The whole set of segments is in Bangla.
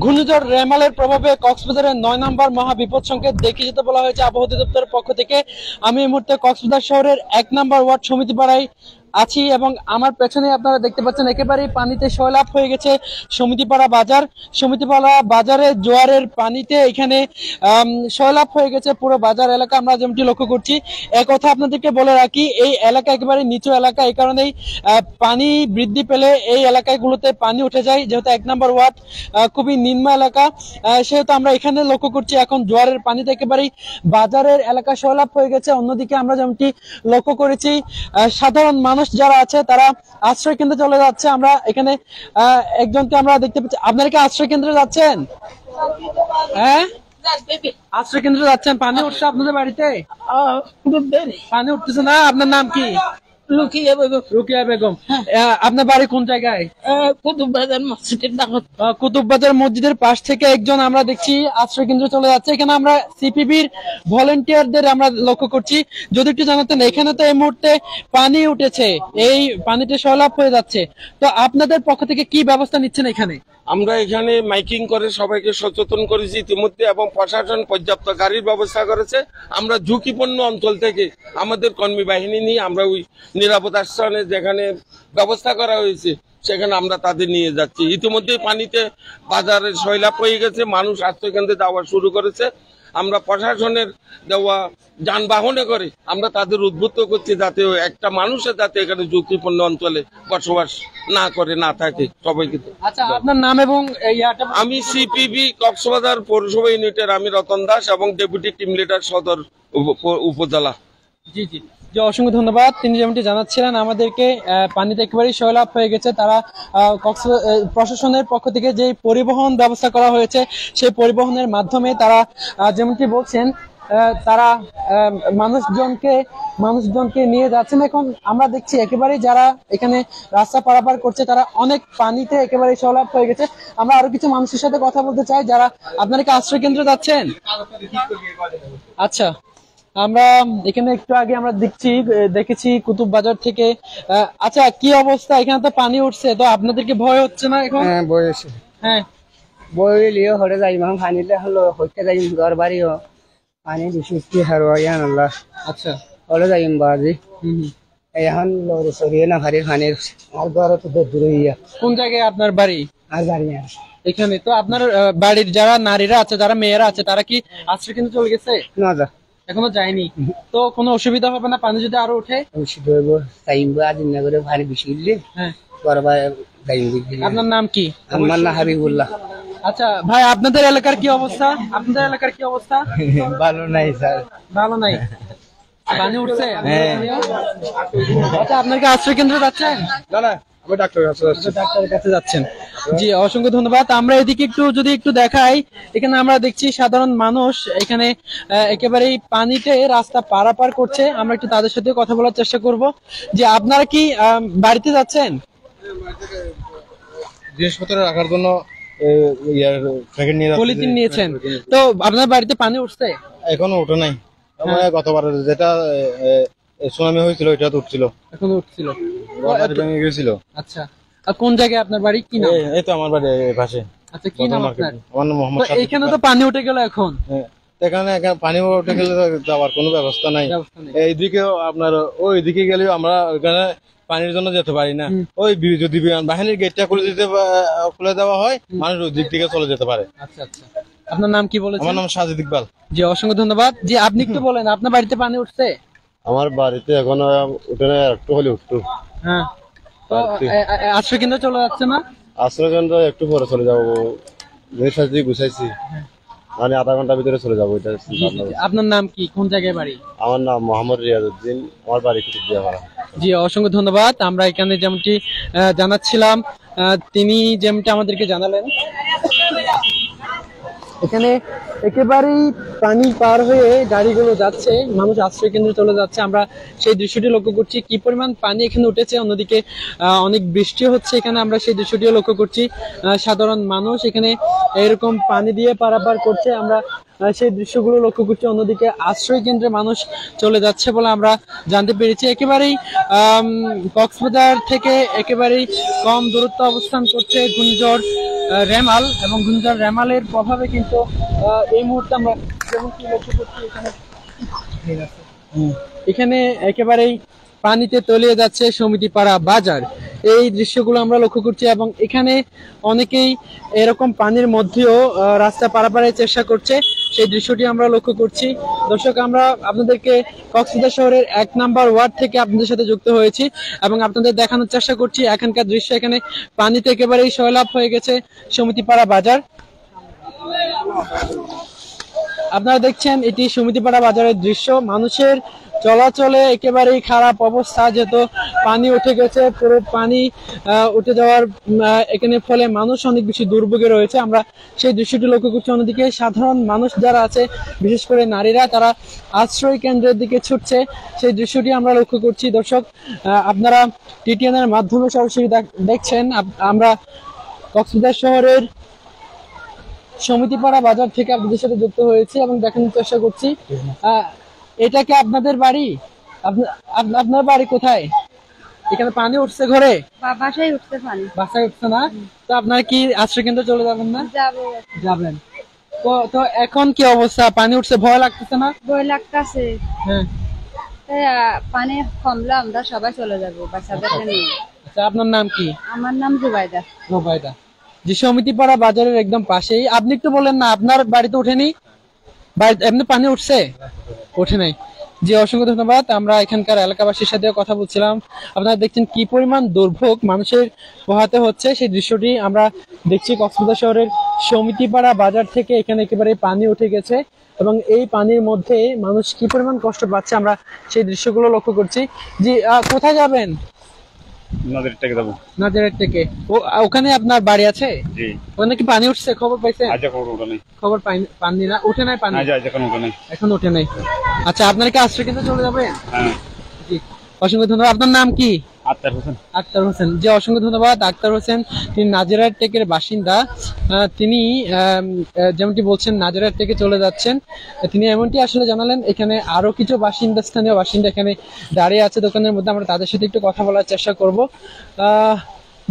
ঘূর্ণিঝড় রেমালের প্রভাবে কক্সবাজারের ৯ নম্বর মহাবিপদ সংকেত দেখিয়ে যেতে বলা হয়েছে আবহাওয়া অধিদপ্তরের পক্ষ থেকে। আমি এই মুহূর্তে কক্সবাজার শহরের ১ নম্বর ওয়ার্ড সমিতিপাড়ায় আছি এবং আমার পেছনে আপনারা দেখতে পাচ্ছেন একেবারেই পানিতে সয়লাব হয়ে গেছে সমিতিপাড়া বাজার। সমিতিপাড়া বাজারে জোয়ারের পানিতে এখানে সয়লাব হয়ে গেছে পুরো বাজার এলাকা, আমরা যেমনটি লক্ষ্য করছি। কথা আপনাদেরকে বলে রাখি, এই এলাকা একেবারে নিচু এলাকা, এই কারণেই পানি বৃদ্ধি পেলে এই এলাকাগুলোতে পানি উঠে যায়। যেহেতু ১ নম্বর ওয়ার্ড খুবই নিম্ন এলাকা, সেহেতু আমরা এখানে লক্ষ্য করছি এখন জোয়ারের পানিতে একেবারেই বাজারের এলাকা সয়লাব হয়ে গেছে। অন্যদিকে আমরা যেমনটি লক্ষ্য করেছি সাধারণ মানুষ যারা আছে তারা আশ্রয় কেন্দ্রে চলে যাচ্ছে। আমরা এখানে একজনকে আমরা দেখতে পাচ্ছি। আপনারা কি আশ্রয় কেন্দ্রে যাচ্ছেন? হ্যাঁ, আশ্রয় কেন্দ্রে যাচ্ছেন। পানি উঠছে আপনাদের বাড়িতে? পানি উঠতেছে না। আপনার নাম কি? রুকিয়া বেগম। আপনার বাড়ি কোন জায়গায়? কুতুববাজার মসজিদের পাশ থেকে একজন আমরা দেখছি আশ্রয় কেন্দ্রে চলে যাচ্ছে। এখানে আমরা সিপিবির ভলেন্টিয়ারদের আমরা লক্ষ্য করছি। যদি একটু জানাতেন, এখানে তো এই মুহূর্তে পানি উঠেছে, এই পানিতে সয়লাব হয়ে যাচ্ছে, তো আপনাদের পক্ষ থেকে কি ব্যবস্থা নিচ্ছেন এখানে? আমরা এখানে মাইকিং করে সবাইকে সচেতন করেছি ইতিমধ্যে এবং প্রশাসন পর্যাপ্ত গাড়ির ব্যবস্থা করেছে। আমরা ঝুঁকিপূর্ণ অঞ্চল থেকে আমাদের কর্মী বাহিনী নিয়ে আমরা ওই নিরাপদ আশ্রয়ে যেখানে ব্যবস্থা করা হয়েছে সেখানে আমরা তাদের নিয়ে যাচ্ছি। ইতিমধ্যে পানিতে বাজারে সয়লাব হয়ে গেছে, মানুষ আশ্রয় কেন্দ্রে যাওয়া শুরু করেছে। আমরা প্রশাসনের দেওয়া যানবাহনে করে আমরা তাদের উদ্বুদ্ধ করছি যাতে একটা মানুষের যাতে এখানে ঝুঁকিপূর্ণ অঞ্চলে বসবাস না করে, না থাকে সবাইকে। আচ্ছা, আপনার নাম এবং আমি সিপিবি কক্সবাজার পৌরসভা ইউনিটের আমি রতন দাস এবং ডেপুটি টিম লিডার সদর উপজেলা। জি জি জি, অসংখ্য ধন্যবাদ। তিনি যেমনটি জানাচ্ছিলেন আমাদেরকে পানিতে একেবারেই সয়লাব হয়ে গেছে। তারা প্রশাসনের পক্ষ থেকে যে পরিবহন ব্যবস্থা করা হয়েছে সেই পরিবহনের মাধ্যমে তারা যেমনটি বলছেন তারা মানুষজনকে নিয়ে যাচ্ছেন। এখন আমরা দেখছি একেবারেই যারা এখানে রাস্তা পারাপার করছে তারা অনেক পানিতে একেবারে সয়লাব হয়ে গেছে। আমরা আরো কিছু মানুষের সাথে কথা বলতে চাই যারা, আপনারা কি আশ্রয় কেন্দ্রে যাচ্ছেন? আচ্ছা, আমরা এখানে একটু আগে আমরা দেখেছি কুতুব বাজার থেকে। আচ্ছা, কি অবস্থা? এখানে তো পানি উঠছে, তো আপনাদেরকে ভয় হচ্ছে না এখন? হ্যাঁ, ভয় হচ্ছে। হ্যাঁ, ভয় লিও হরে যাই মান পানিলে হলো হইতে যাই ঘর বাড়িও পানি বেশি হারওয়ায়ান আল্লাহ। আচ্ছা, হরে যাই বাজি এখন লরে সরিয়ে না ভারী পানির আর ঘর তো দূরে ইয়া। কোন জায়গায় আপনার বাড়ি? আর বাড়ি এখানে। তো আপনার বাড়ির যারা নারীরা আছে, যারা মেয়েরা আছে, তারা কি আশ্রয় কেন্দ্রে চলে গেছে? না, যা এখনো যায়নি। তো কোনো অসুবিধা হবে না পানি যদি আরো ওঠে? অসুবিধা হইব, চাইব আজ না করে পানি বেশি উঠলে। হ্যাঁ, আপনার নাম কি? আমার নাম হাবিবুল্লাহ। আচ্ছা ভাই, আপনাদের এলাকার কি অবস্থা? আপনাদের এলাকার কি অবস্থা? ভালো নাই স্যার। ভালো নাই, পানি উঠছে। আচ্ছা, আপনার কি আশ্রয় কেন্দ্রে যাচ্ছেন? না না, আমি ডাক্তারের কাছে যাচ্ছেন। জি, অসংখ্য ধন্যবাদ। আমরা এদিকে একটু দেখাই, এখানে আমরা দেখছি সাধারণ মানুষ এখানে একেবারেই পানিতে রাস্তা পারাপার করছে। আমরা একটু তাদের সাথে কথা বলার চেষ্টা করব। যে আপনারা কি বাড়িতে যাচ্ছেন? জিনিসপত্র রাখার জন্য পলিথিন নিয়েছেন। তো আপনার বাড়িতে পানি উঠছে? এখনো উঠে নাই। গতবার যেটা সুনামি হয়েছিল ওইটা তো উঠছিল, এখনো উঠছিল, ভেঙে গেছিল। আচ্ছা, আর কোন জায়গায় আপনার বাড়ি? কি নাম? এই তো আমার বাড়ি পাশে। আচ্ছা, কি নাম আপনার? আমার নাম মোহাম্মদ। এখানে তো পানি উঠে গেল এখন। এখানে পানি উঠে গেলে যাওয়ার কোনো ব্যবস্থা নাই। এইদিকেও আপনার ওইদিকে গেলেও আমরা ওইখানে পানির জন্য যেতে পারি না। ওই যদি বিমান বাহিনীর গেটটা খুলে দেওয়া হয়, মানুষ ওই দিক থেকে চলে যেতে পারে। আচ্ছা আচ্ছা, আপনার নাম কি বলেছেন? আমার নাম সাজিদ ইকবাল। জি, অসংখ্য ধন্যবাদ। জি, আপনি একটু বলেন, আপনার বাড়িতে পানি উঠছে? আমার বাড়িতে এখনো উঠে না, একটু হলে উঠতো। হ্যাঁ, তো আশ্রয় কেন্দ্রে চলে যাচ্ছে না? আশ্রয় কেন্দ্র একটু পরে চলে যাবো, গুছাইছি, মানে আধা ঘন্টার ভিতরে চলে যাবো। আপনার নাম কি? কোন জায়গায় বাড়ি? আমার নাম মোহাম্মদ রিয়াজউদ্দিন, আমার বাড়ি কুতুবদিয়াপাড়া। জি, অসংখ্য ধন্যবাদ। আমরা এখানে যেমনটি জানাচ্ছিলাম, তিনি যেমনটি আমাদেরকে জানালেন, এখানে একেবারেই পানি পার হয়ে গাড়িগুলো যাচ্ছে, মানুষ আশ্রয় কেন্দ্রে চলে যাচ্ছে। আমরা সেই দৃশ্যটি লক্ষ্য করছি, কি পরিমাণ পানি এখানে উঠেছে। অন্যদিকে অনেক বৃষ্টি হচ্ছে এখানে, আমরা সেই দৃশ্যটিও লক্ষ্য করছি। সাধারণ মানুষ এখানে এরকম পানি দিয়ে পারাপার করছে। আমরা সেই দৃশ্যগুলো লক্ষ্য করছি। অন্যদিকে আশ্রয় কেন্দ্রে মানুষ চলে যাচ্ছে বলে আমরা জানতে পেরেছি। একেবারেই কক্সবাজার থেকে একেবারেই কম দূরত্ব অবস্থান করছে ঘূর্ণিঝড় রেমাল, এবং ঘূর্ণিঝড় রেমালের প্রভাবে কিন্তু এই মুহূর্তে আমরা যেমনটি লক্ষ্য করছি এখানে একেবারেই পানিতে তলিয়ে যাচ্ছে সমিতিপাড়া বাজার। এই দৃশ্যগুলো আমরা লক্ষ্য করছি এবং এখানে অনেকেই এরকম পানির মধ্যেও রাস্তা পারাপারের চেষ্টা করছে, সেই দৃশ্যটি আমরা লক্ষ্য করছি। দর্শক, আমরা আপনাদেরকে কক্সবাজার শহরের 1 নম্বর ওয়ার্ড থেকে আপনাদের সাথে যুক্ত হয়েছি এবং আপনাদের দেখানোর চেষ্টা করছি এখানকার দৃশ্য। এখানে পানিতে একেবারেই সয়লাভ হয়ে গেছে সমিতিপাড়া বাজার। আপনারা দেখছেন এটি সমিতিপাড়া বাজারের দৃশ্য। মানুষের চলাচলে একেবারেই খারাপ অবস্থা, যেহেতু পানি উঠে গেছে। পুরো পানি উঠে যাওয়ার এখানে ফলে মানুষ অনেক বেশি দুর্ভোগে রয়েছে, আমরা সেই দৃশ্যটি লক্ষ্য করছি। অন্যদিকে সাধারণ মানুষ যারা আছে, বিশেষ করে নারীরা, তারা আশ্রয় কেন্দ্রের দিকে ছুটছে, সেই দৃশ্যটি আমরা লক্ষ্য করছি। দর্শক, আপনারা টিটিএন এর মাধ্যমে সরাসরি দেখছেন। আমরা কক্সবাজার শহরের সমিতিপাড়া বাজার থেকে আপনাদের সাথে যুক্ত হয়েছি এবং দেখানোর চেষ্টা করছি। এটা কি আপনাদের বাড়ি? আপনার বাড়ি কোথায়? এখানে পানি উঠছে ঘরে? বাসায় উঠছে পানি। বাসায় উঠছে না? তো আপনারা কি আশ্রয় কেন্দ্রে চলে যাবেন না? যাবেন। তো এখন কি অবস্থা? পানি উঠছে, ভয় লাগতেছে না? ভয় লাগতেছে। হ্যাঁ, পানি কমলে আমরা সবাই চলে যাবো বাচ্চাদেরকে নিয়ে। আচ্ছা, আপনার নাম কি? আমার নাম জুবাইদা। জুবাইদা। যে সমিতিপাড়া বাজারের একদম পাশেই। আপনি একটু বলেন না, আপনার বাড়িতে ওঠেনি? এমনি পানি উঠছে? ওঠে নাই। জি, অসংখ্য ধন্যবাদ। আমরা এখানকার এলাকাবাসীর সাথে কথা বলছিলাম। আপনারা দেখছেন কি পরিমাণ দুর্ভোগ মানুষের পোহাতে হচ্ছে, সেই দৃশ্যটি আমরা দেখছি কক্সবাজার শহরের সমিতিপাড়া বাজার থেকে। এখানে একেবারে পানি উঠে গেছে এবং এই পানির মধ্যে মানুষ কি পরিমাণ কষ্ট পাচ্ছে আমরা সেই দৃশ্যগুলো লক্ষ্য করছি। জি, কোথায় যাবেন? নাজিরের থেকে যাবো। নাজিরের থেকে। ওখানে আপনার বাড়ি আছে? জি। ওখানে কি পানি উঠছে? খবর পাইছেন? আজ খবর ওঠে নাই। খবর পাননি না? উঠে নাই পানি? আজ এখন ওঠে নাই। এখন উঠে নাই। আচ্ছা, আপনার কি আশ্রয় কেন্দ্রে চলে যাবেন? হ্যাঁ। জি, অসংখ্য ধন্যবাদ। আপনার নাম কি? আক্তার হোসেন। আক্তার হোসেন। জি, অসংখ্য ধন্যবাদ। আক্তার হোসেন, তিনি নাজিরার টেকের বাসিন্দা। তিনি যেমনটি বলছেন নাজিরার টেকে চলে যাচ্ছেন। তিনি এমনটি আসলে জানালেন। এখানে আরো কিছু স্থানীয় বাসিন্দা এখানে দাঁড়িয়ে আছে দোকানের মধ্যে, আমরা তাদের সাথে একটু কথা বলার চেষ্টা করব।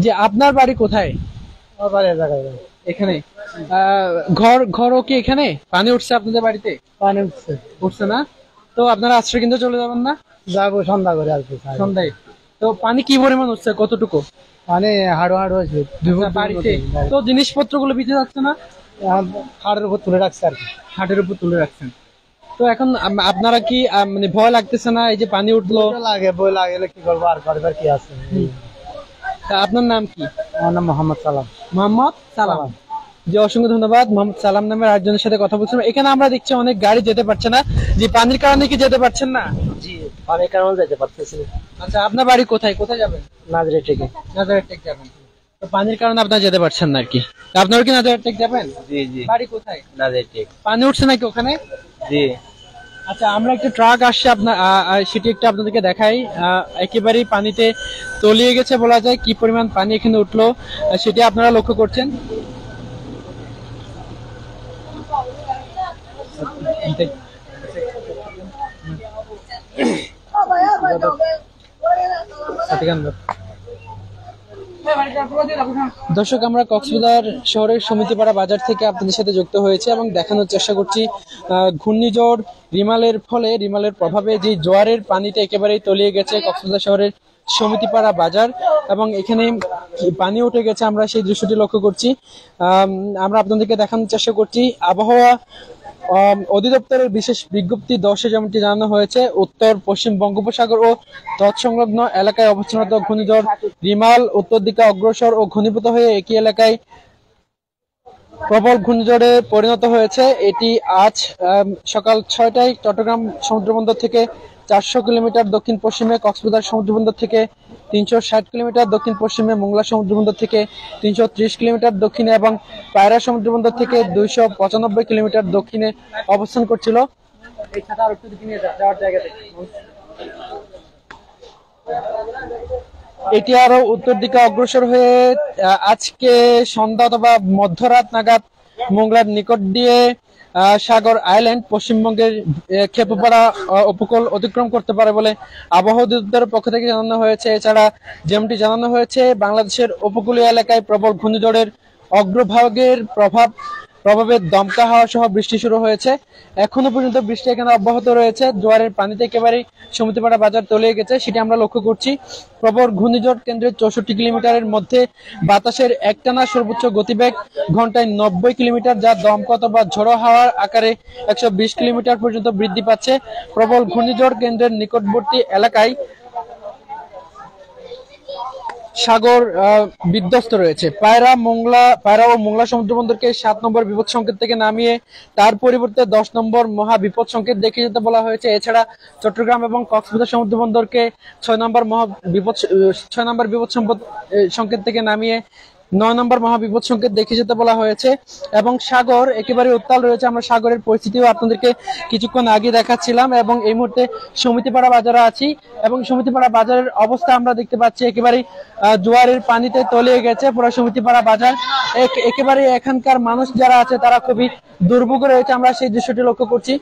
যে আপনার বাড়ি কোথায়? আমার বাড়ির জায়গায় এখানে। ঘরও কি এখানে? পানি উঠছে আপনাদের বাড়িতে? পানি উঠছে। উঠছে না? তো আপনারা আশ্রয় কেন্দ্রে চলে যাবেন না? যাবো সন্ধ্যা করে আসবো। সন্ধ্যায়। তো পানি কি পরিমাণ উঠছে, কতটুকু? পানি হাড়ো হাড়ো হয়েছে বাড়িতে। তো জিনিসপত্র গুলো ভিজে যাচ্ছে না? হাড়ের উপর তুলে রাখছে আর কি। হাটের উপর তুলে রাখছেন। তো এখন আপনারা কি মানে ভয় লাগতেছে না এই যে পানি উঠলো? লাগে, বই লাগলে কি করবো, আর করবার কি আছে। আপনার নাম কি? আমার নাম মোহাম্মদ সালাম। মোহাম্মদ সালাম। যে অসংখ্য ধন্যবাদ। মোহাম্মদ সালাম নামের আরেকজনের সাথে কথা বলছিলাম। এখানে আমরা দেখছি অনেক গাড়ি যেতে পারছে না। যে পানির কারণে কি যেতে পারছেন না? জি, পানির কারণে যেতে পারতেছি না। আচ্ছা, আপনার বাড়ি কোথায়? কোথায় যাবেন? নাজিরের থেকে। নাজিরের টেক যাবেন। তো পানির কারণে আপনারা যেতে পারছেন না আর কি। আপনারা কি নাজিরের টেক যাবেন? জি জি। বাড়ি কোথায়? নাজিরের থেকে। পানি উঠছে নাকি ওখানে? জি। আচ্ছা, আমরা একটা ট্রাক আসছে, আপনার সেটি একটু আপনাদেরকে দেখাই। একেবারেই পানিতে তলিয়ে গেছে বলা যায়। কি পরিমাণ পানি এখানে উঠলো সেটি আপনারা লক্ষ্য করছেন। দর্শক, আমরা কক্সবাজার শহরের সমিতিপাড়া বাজার থেকে আপনাদের সাথে যুক্ত হয়েছে এবং দেখানোর চেষ্টা করছি ঘূর্ণিঝড় রিমালের ফলে, রিমালের প্রভাবে যে জোয়ারের পানিটা একেবারেই তলিয়ে গেছে কক্সবাজার শহরের সমিতিপাড়া বাজার এবং এখানে পানি উঠে গেছে। আমরা সেই দৃশ্যটি লক্ষ্য করছি। আমরা আপনাদেরকে দেখানোর চেষ্টা করছি। আবহাওয়া অধিদপ্তরের বিশেষ বিজ্ঞপ্তি 10-এ যেমনটি জানানো হয়েছে, উত্তর পশ্চিম বঙ্গোপসাগর ও তৎসংলগ্ন এলাকায় অবস্থানরত ঘূর্ণিঝড় রিমাল উত্তর দিকে অগ্রসর ও ঘনীভূত হয়ে একই এলাকায় প্রবল ঘূর্ণিঝড়ে পরিণত হয়েছে। এটি আজ সকাল 6টায় চট্টগ্রাম সমুদ্রবন্দর থেকে 400 কিলোমিটার দক্ষিণ পশ্চিমে, কক্সবাজার সমুদ্রবন্দর থেকে 360 কিলোমিটার দক্ষিণ পশ্চিমে, মোংলা সমুদ্রবন্দর থেকে 330 কিলোমিটার দক্ষিণে এবং পায়রা সমুদ্রবন্দর থেকে 295 কিলোমিটার দক্ষিণে অবস্থান করছিল। এটি আরো উত্তর দিকে অগ্রসর হয়ে আজকে সন্ধ্যা অথবা মধ্যরাত নাগাদ মোংলার নিকট দিয়ে সাগর আইল্যান্ড পশ্চিমবঙ্গের খেপুপাড়া উপকূল অতিক্রম করতে পারে বলে আবহাওয়া অধিদপ্তরের পক্ষ থেকে জানানো হয়েছে। এছাড়া যেমনটি জানানো হয়েছে, বাংলাদেশের উপকূলীয় এলাকায় প্রবল ঘূর্ণিঝড়ের অগ্রভাগের প্রভাবে দমকা হাওয়া সহ বৃষ্টি শুরু হয়েছে। এখনো পর্যন্ত বৃষ্টি এখানে অব্যাহত রয়েছে। জোয়ারের পানিতে একেবারেই সমিতিপাড়া বাজার তলিয়ে গেছে, সেটি আমরা লক্ষ্য করছি। প্রবল ঘূর্ণিঝড় কেন্দ্রের 64 কিলোমিটারের মধ্যে বাতাসের একটানা সর্বোচ্চ গতিবেগ ঘন্টায় 90 কিলোমিটার, যা দমকা অথবা ঝোড়ো হাওয়ার আকারে 120 কিলোমিটার পর্যন্ত বৃদ্ধি পাচ্ছে। প্রবল ঘূর্ণিঝড় কেন্দ্রের নিকটবর্তী এলাকায় সাগর বিধ্বস্ত রয়েছে। পায়রা ও মোংলা সমুদ্র বন্দরকে 7 নম্বর বিপদ সংকেত থেকে নামিয়ে তার পরিবর্তে 10 নম্বর মহা বিপদ সংকেত দেখে যেতে বলা হয়েছে। এছাড়া চট্টগ্রাম এবং কক্সবাজার সমুদ্র বন্দরকে 6 নম্বর বিপদ সংকেত থেকে নামিয়ে 9 নম্বর মহাবিপদ সংকেত দেখে যেতে বলা হয়েছে। এবং সাগর একেবারে উত্তাল রয়েছে। আমরা সাগরের পরিস্থিতিও আপনাদেরকে কিছুক্ষণ আগে দেখাচ্ছিলাম। এবং এই মুহূর্তে সমিতিপাড়া বাজারে আছি এবং সমিতিপাড়া বাজারের অবস্থা আমরা দেখতে পাচ্ছি একেবারে জোয়ারের পানিতে তলিয়ে গেছে পুরো সমিতিপাড়া বাজার। একেবারে এখানকার মানুষ যারা আছে তারা খুবই দুর্ভোগে রয়েছে। আমরা সেই দৃশ্যটি লক্ষ্য করছি।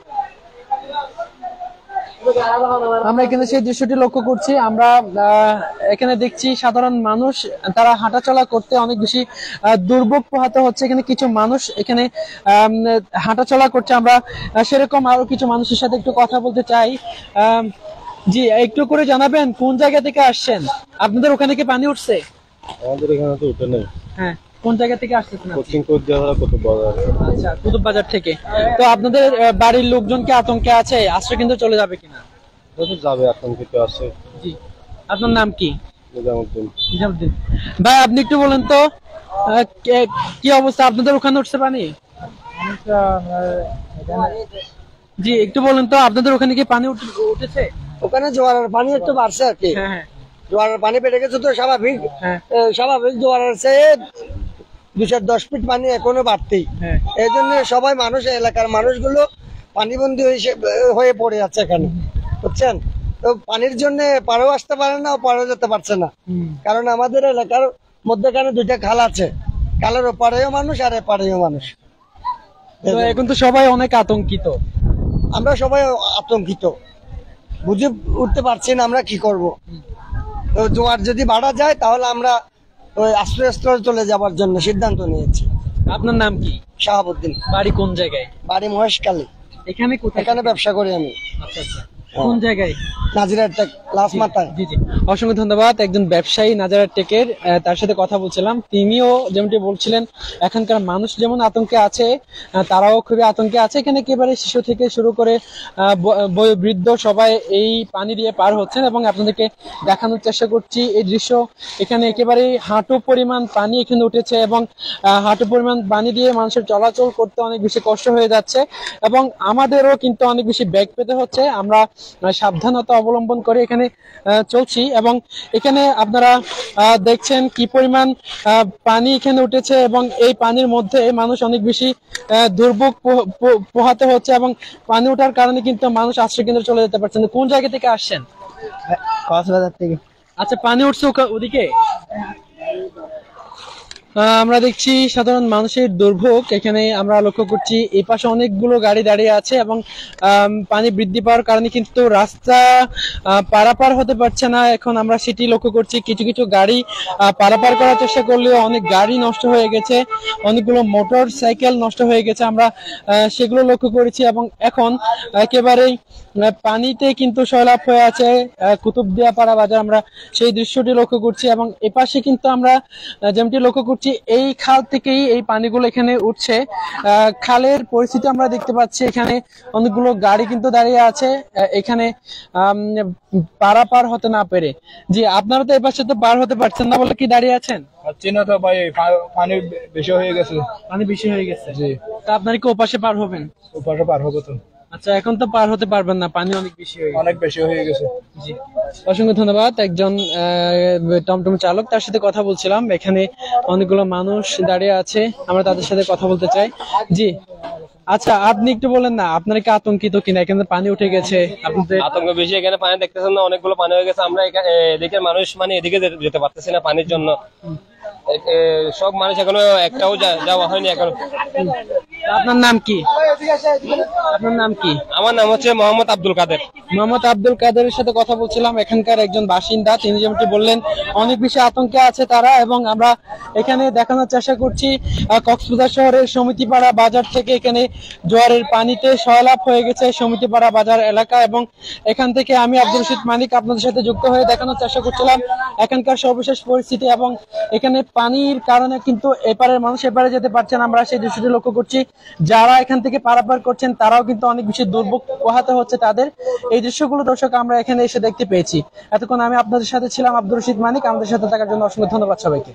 আমরা এখানে সেই দৃশ্যটি লক্ষ্য করছি। আমরা এখানে দেখছি সাধারণ মানুষ তারা হাঁটাচলা করতে অনেক বেশি দুর্ভোগ পোহাতে হচ্ছে। এখানে কিছু মানুষ এখানে হাঁটাচলা করছে। আমরা সেরকম আরো কিছু মানুষের সাথে একটু কথা বলতে চাই। জি, একটু করে জানাবেন কোন জায়গা থেকে আসছেন? আপনাদের ওখানে কি পানি উঠছে? আমাদের এখানে তো উঠে নেই। হ্যাঁ, কোন জায়গা থেকে আসতেছেন? আচ্ছা, কুতুব বাজার থেকে। তো আপনাদের বাড়ির লোকজন কি আতঙ্কে আছে? আশ্রয় কেন্দ্রে চলে যাবে কিনা? যাবে, আতঙ্কিত আছে। জি, আপনার নাম কি? নিজামুদ্দিন। ভাই, আপনি একটু বলেন তো কি অবস্থা? আপনাদের ওখানে উঠছে পানি? জি, একটু বলেন তো আপনাদের ওখানে কি পানি উঠেছে? ওখানে জোয়ারের পানি একটু বাড়ছে আর কি। হ্যাঁ, জোয়ারের পানি বেড়ে গেছে তো স্বাভাবিক। স্বাভাবিক জোয়ারের চেয়ে 210 ফিট পানি এখনো বাড়তেই। এই জন্য সবাই মানুষ, এলাকার মানুষগুলো পানিবন্দী হয়ে পড়ে আছে এখানে, বুঝছেন? তো পানির জন্য পাড়েও আসতে পারে না, পাড়েও যেতে পারছে না। কারণ আমাদের এলাকার মধ্যেখানে 2টা খাল আছে, খালের ওপারেও মানুষ আর এপারেও মানুষ। এখন তো সবাই অনেক আতঙ্কিত। আমরা সবাই আতঙ্কিত, বুঝে উঠতে পারছি না আমরা কি করব। তো জোয়ার যদি বাড়া যায় তাহলে আমরা ওই আশ্রয়স্থলে চলে যাবার জন্য সিদ্ধান্ত নিয়েছি। আপনার নাম কি? শাহাবুদ্দিন। বাড়ি কোন জায়গায়? বাড়ি মহেশখালী। এখানে কোথায়? এখানে ব্যবসা করি আমি। আচ্ছা আচ্ছা, কোন জায়গায়? নাজিরার টেক, লাস মাথায়। জি জি, অসংখ্য ধন্যবাদ। একজন ব্যবসায়ী নাজিরার টেকের, তার সাথে কথা বলছিলাম। তিনিও যেমনটি বলছিলেন এখানকার মানুষ যেমন আতঙ্কে আছে, তারাও খুবই আতঙ্কে আছে। এখানে একেবারে শিশু থেকে শুরু করে বৃদ্ধ সবাই এই পানি দিয়ে পার হচ্ছেন এবং আপনাদেরকে দেখানোর চেষ্টা করছি এই দৃশ্য। এখানে একেবারে হাঁটু পরিমাণ পানি এখানে উঠেছে এবং হাঁটু পরিমাণ পানি দিয়ে মানুষের চলাচল করতে অনেক বেশি কষ্ট হয়ে যাচ্ছে এবং আমাদেরও কিন্তু অনেক বেশি ব্যাগ পেতে হচ্ছে। আমরা সাবধানতা অবলম্বন করে এখানে চলছি এবং এখানে আপনারা দেখছেন কি পরিমাণ পানি এখানে উঠেছে এবং এই পানির মধ্যে মানুষ অনেক বেশি দুর্ভোগ পোহাতে হচ্ছে এবং পানি ওঠার কারণে কিন্তু মানুষ আশ্রয় কেন্দ্রে চলে যেতে পারছেন। কোন জায়গা থেকে আসছেন? কক্সবাজার থেকে। আচ্ছা, পানি উঠছে ওদিকে? আমরা দেখছি সাধারণ মানুষের দুর্ভোগ এখানে আমরা লক্ষ্য করছি। এই পাশে অনেকগুলো গাড়ি দাঁড়িয়ে আছে এবং পানি বৃদ্ধি পাওয়ার কারণে কিন্তু রাস্তা পারাপার হতে পারছে না। এখন আমরা সেটি লক্ষ্য করছি। কিছু কিছু গাড়ি পারাপার করার চেষ্টা করলেও অনেক গাড়ি নষ্ট হয়ে গেছে, অনেকগুলো মোটর সাইকেল নষ্ট হয়ে গেছে, আমরা সেগুলো লক্ষ্য করেছি। এবং এখন একেবারেই পানিতে কিন্তু সয়লাভ হয়ে আছে কুতুবদিয়া পাড়া বাজার, আমরা সেই দৃশ্যটি লক্ষ্য করছি। এবং এপাশে কিন্তু আমরা যেমনটি লক্ষ্য করছি এই খাল থেকেই এই পানিগুলো এখানে উঠছে। খালের পরিস্থিতি আমরা দেখতে পাচ্ছি, এখানে অনেকগুলো গাড়ি কিন্তু দাঁড়িয়ে আছে এখানে পারাপার হতে না পেরে। জি, আপনারা তো এপাশে তো পার হতে পারছেন না বলে কি দাঁড়িয়ে আছেন? না তো ভাই, পানি বেশি হয়ে গেছে। পানি বেশি হয়ে গেছে? জি। তা আপনারা কি ওপাশে পার হবেন? ওপাশে পার হবো তো। আচ্ছা, এখন তো পার হতে পারবেন না, পানি অনেক বেশি হয়ে গেছে। জি, অসংখ্য ধন্যবাদ। একজন টমটম চালক, তার সাথে কথা বলছিলাম। এখানে অনেকগুলো মানুষ দাঁড়িয়ে আছে, আমরা তাদের সাথে কথা বলতে চাই। জি, আচ্ছা, আপনি একটু বলেন না আপনারা কি আতঙ্কিত কিনা? এখানে পানি উঠে গেছে, আপনাদের আতঙ্ক বেশি। এখানে পানি দেখতেছেন না, অনেকগুলো পানি হয়ে গেছে। আমরা এদিকের মানুষ মানে এদিকে যেতে পারতেছি না পানির জন্য। সব মানুষ এখনো একটাও যাওয়া হয়নি এখনো। আপনার নাম কি? আপনার নাম কি? আমার নাম হচ্ছে মোহাম্মদ আব্দুল কাদের। মোহাম্মদ আব্দুল কাদেরের সাথে কথা বলছিলাম, এখানকার একজন বাসিন্দা। তিনি যেমনটি বললেন অনেক বেশি আতঙ্কে আছে তারা, এবং আমরা এখানে দেখানোর চেষ্টা করছি কক্সবাজার শহরের সমিতিপাড়া বাজার থেকে এখানে জোয়ারের পানিতে সয়লাভ হয়ে গেছে সমিতিপাড়া বাজার এলাকা, এবং এখান থেকে আমি আব্দুল রশিদ মানিক আপনাদের সাথে যুক্ত হয়ে দেখানোর চেষ্টা করছিলাম এখানকার সর্বশেষ পরিস্থিতি। এবং এখানে পানির কারণে কিন্তু এপারের মানুষ এপারে যেতে পারছেন, আমরা সেই দৃশ্যটি লক্ষ্য করছি। যারা এখান থেকে পারাপার করছেন তারাও কিন্তু অনেক বেশি দুর্ভোগ পোহাতে হচ্ছে তাদের। এই দৃশ্যগুলো দর্শক আমরা এখানে এসে দেখতে পেয়েছি। এতক্ষণ আমি আপনাদের সাথে ছিলাম আব্দুল রশিদ মানিক। আমাদের সাথে থাকার জন্য অসংখ্য ধন্যবাদ সবাইকে।